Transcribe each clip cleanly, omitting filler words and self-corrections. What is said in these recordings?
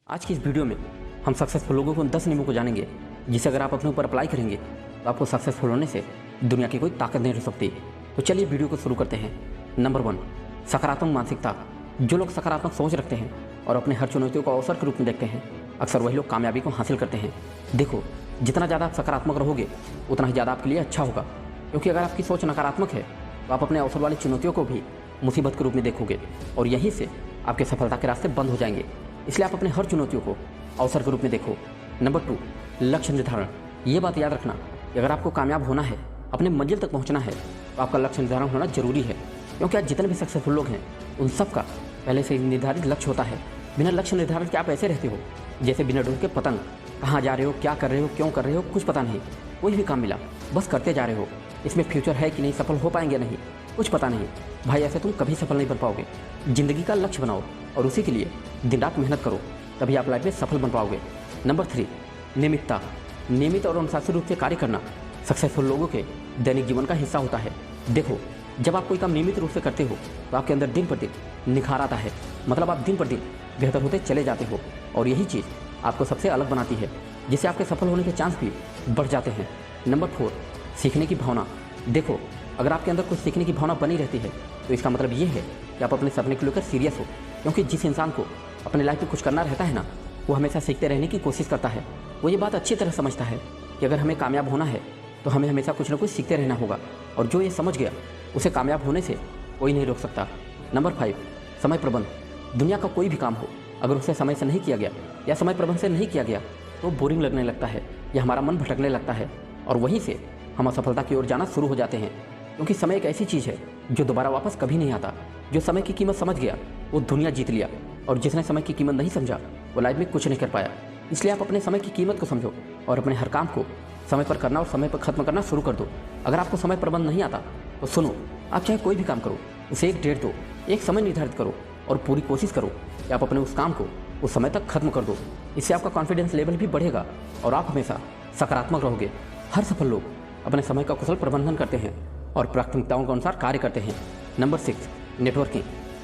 आज की इस वीडियो में हम सक्सेसफुल लोगों को उन 10 नियमों को जानेंगे जिसे अगर आप अपने ऊपर अप्लाई करेंगे तो आपको सक्सेसफुल होने से दुनिया की कोई ताकत नहीं रोक सकती। तो चलिए वीडियो को शुरू करते हैं। नंबर 1, सकारात्मक मानसिकता। जो लोग सकारात्मक सोच रखते हैं और अपने हर चुनौतियों को अवसर के रूप में देखते हैं, अक्सर वही लोग कामयाबी को हासिल करते हैं। देखो, जितना ज़्यादा आप सकारात्मक रहोगे उतना ही ज़्यादा आपके लिए अच्छा होगा, क्योंकि अगर आपकी सोच नकारात्मक है तो आप अपने अवसर वाली चुनौतियों को भी मुसीबत के रूप में देखोगे और यहीं से आपके सफलता के रास्ते बंद हो जाएंगे। इसलिए आप अपने हर चुनौतियों को अवसर के रूप में देखो। नंबर 2, लक्ष्य निर्धारण। ये बात याद रखना कि अगर आपको कामयाब होना है, अपने मंजिल तक पहुंचना है, तो आपका लक्ष्य निर्धारण होना जरूरी है, क्योंकि आज जितने भी सक्सेसफुल लोग हैं उन सब का पहले से ही निर्धारित लक्ष्य होता है। बिना लक्ष्य निर्धारण के आप ऐसे रहते हो जैसे बिना डोर के पतंग। कहाँ जा रहे हो, क्या कर रहे हो, क्यों कर रहे हो, कुछ पता नहीं। कोई भी काम मिला बस करते जा रहे हो। इसमें फ्यूचर है कि नहीं, सफल हो पाएंगे नहीं, कुछ पता नहीं। भाई, ऐसे तुम कभी सफल नहीं बन पाओगे। जिंदगी का लक्ष्य बनाओ और उसी के लिए दिन रात मेहनत करो, तभी आप लाइफ में सफल बन पाओगे। नंबर 3, नियमितता। नियमित और अनुशासित रूप से कार्य करना सक्सेसफुल लोगों के दैनिक जीवन का हिस्सा होता है। देखो, जब आप कोई काम नियमित रूप से करते हो तो आपके अंदर दिन पर दिन निखार आता है, मतलब आप दिन पर दिन बेहतर होते चले जाते हो और यही चीज़ आपको सबसे अलग बनाती है, जिससे आपके सफल होने के चांस भी बढ़ जाते हैं। नंबर 4, सीखने की भावना। देखो, अगर आपके अंदर कुछ सीखने की भावना बनी रहती है तो इसका मतलब ये है कि आप अपने सपने को लेकर सीरियस हो, क्योंकि जिस इंसान को अपने लाइफ में कुछ करना रहता है ना, वो हमेशा सीखते रहने की कोशिश करता है। वो ये बात अच्छी तरह समझता है कि अगर हमें कामयाब होना है तो हमें हमेशा कुछ ना कुछ सीखते रहना होगा, और जो ये समझ गया उसे कामयाब होने से कोई नहीं रोक सकता। नंबर 5, समय प्रबंध। दुनिया का कोई भी काम हो, अगर उसे समय से नहीं किया गया या समय प्रबंध से नहीं किया गया तो बोरिंग लगने लगता है या हमारा मन भटकने लगता है, और वहीं से हम असफलता की ओर जाना शुरू हो जाते हैं। क्योंकि समय एक ऐसी चीज़ है जो दोबारा वापस कभी नहीं आता। जो समय की कीमत समझ गया वो दुनिया जीत लिया, और जिसने समय की कीमत नहीं समझा वो लाइफ में कुछ नहीं कर पाया। इसलिए आप अपने समय की कीमत को समझो और अपने हर काम को समय पर करना और समय पर खत्म करना शुरू कर दो। अगर आपको समय प्रबंध नहीं आता तो सुनो, आप चाहे कोई भी काम करो उसे एक डेट दो, एक समय निर्धारित करो और पूरी कोशिश करो कि आप अपने उस काम को उस समय तक खत्म कर दो। इससे आपका कॉन्फिडेंस लेवल भी बढ़ेगा और आप हमेशा सकारात्मक रहोगे। हर सफल लोग अपने समय का कुशल प्रबंधन करते हैं और प्राथमिकताओं के अनुसार कार्य करते हैं। Number 6, networking.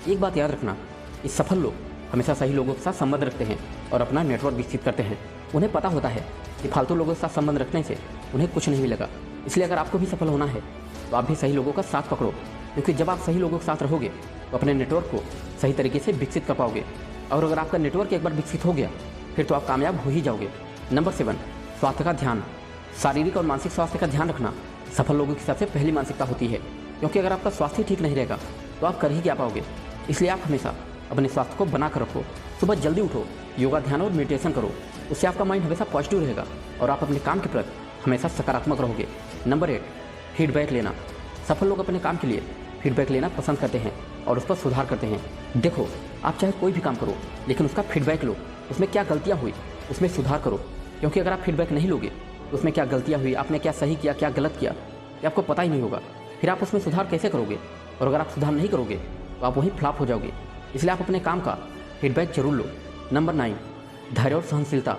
एक बात याद रखना, इस सफल लोग हमेशा सही लोगों के साथ संबंध रखते हैं और अपना नेटवर्क विकसित करते हैं। उन्हें पता होता है कि फालतू लोगों के साथ संबंध रखने से उन्हें कुछ नहीं मिलेगा। इसलिए अगर आपको भी सफल होना है तो आप भी सही लोगों का साथ पकड़ो, क्योंकि जब आप सही लोगों के साथ रहोगे तो अपने नेटवर्क को सही तरीके से विकसित कर पाओगे, और अगर आपका नेटवर्क एक बार विकसित हो गया फिर तो आप कामयाब हो ही जाओगे। नंबर 7, स्वास्थ्य का ध्यान। शारीरिक और मानसिक स्वास्थ्य का ध्यान रखना सफल लोगों की सबसे पहली मानसिकता होती है, क्योंकि अगर आपका स्वास्थ्य ठीक नहीं रहेगा तो आप कर ही क्या पाओगे। इसलिए आप हमेशा अपने स्वास्थ्य को बना कर रखो। सुबह जल्दी उठो, योगा, ध्यान और मेडिटेशन करो, उससे आपका माइंड हमेशा पॉजिटिव रहेगा और आप अपने काम के प्रति हमेशा सकारात्मक रहोगे। नंबर 8, फीडबैक लेना। सफल लोग अपने काम के लिए फीडबैक लेना पसंद करते हैं और उस पर सुधार करते हैं। देखो, आप चाहे कोई भी काम करो लेकिन उसका फीडबैक लो, उसमें क्या गलतियाँ हुई उसमें सुधार करो, क्योंकि अगर आप फीडबैक नहीं लोगे तो उसमें क्या गलतियाँ हुई, आपने क्या सही किया, क्या गलत किया, ये आपको पता ही नहीं होगा। फिर आप उसमें सुधार कैसे करोगे, और अगर आप सुधार नहीं करोगे तो आप वहीं फ्लॉप हो जाओगे। इसलिए आप अपने काम का फीडबैक जरूर लो। नंबर 9, धैर्य और सहनशीलता।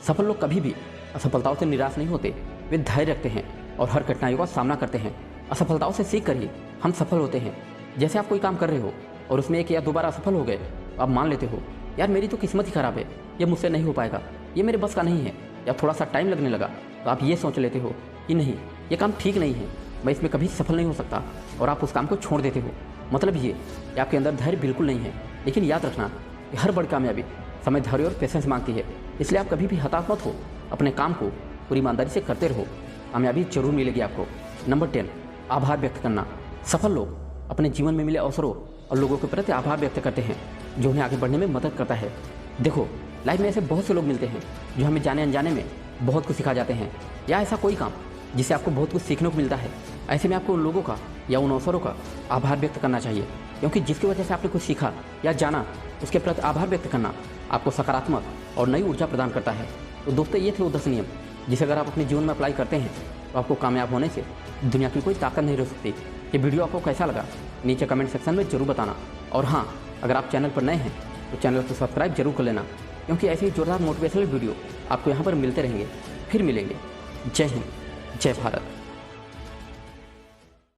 सफल लोग कभी भी असफलताओं से निराश नहीं होते, वे धैर्य रखते हैं और हर कठिनाइयों का सामना करते हैं। असफलताओं से सीख कर ही हम सफल होते हैं। जैसे आप कोई काम कर रहे हो और उसमें एक या दो बार असफल हो गए तो आप मान लेते हो, यार मेरी तो किस्मत ही खराब है, ये मुझसे नहीं हो पाएगा, ये मेरे बस का नहीं है, या थोड़ा सा टाइम लगने लगा तो आप ये सोच लेते हो कि नहीं, ये काम ठीक नहीं है, मैं इसमें कभी सफल नहीं हो सकता, और आप उस काम को छोड़ देते हो। मतलब ये कि आपके अंदर धैर्य बिल्कुल नहीं है। लेकिन याद रखना कि हर बड़ी कामयाबी समय, धैर्य और पेशेंस मांगती है। इसलिए आप कभी भी हताश मत हो, अपने काम को पूरी ईमानदारी से करते रहो, कामयाबी जरूर मिलेगी आपको। नंबर 10, आभार व्यक्त करना। सफल लोग अपने जीवन में मिले अवसरों और लोगों के प्रति आभार व्यक्त करते हैं, जो उन्हें आगे बढ़ने में मदद करता है। देखो, लाइफ में ऐसे बहुत से लोग मिलते हैं जो हमें जाने अनजाने में बहुत कुछ सिखा जाते हैं, या ऐसा कोई काम जिससे आपको बहुत कुछ सीखने को मिलता है। ऐसे में आपको उन लोगों का या उन अवसरों का आभार व्यक्त करना चाहिए, क्योंकि जिसकी वजह से आपने कुछ सीखा या जाना, उसके प्रति आभार व्यक्त करना आपको सकारात्मक और नई ऊर्जा प्रदान करता है। तो दोस्तों, ये थे वो 10 नियम जिसे अगर आप अपने जीवन में अप्लाई करते हैं तो आपको कामयाब होने से दुनिया की कोई ताकत नहीं रोक सकती। ये वीडियो आपको कैसा लगा नीचे कमेंट सेक्शन में जरूर बताना, और हाँ, अगर आप चैनल पर नए हैं तो चैनल को सब्सक्राइब जरूर कर लेना, क्योंकि ऐसे ही जोरदार मोटिवेशनल वीडियो आपको यहाँ पर मिलते रहेंगे। फिर मिलेंगे। जय हिंद, जय भारत।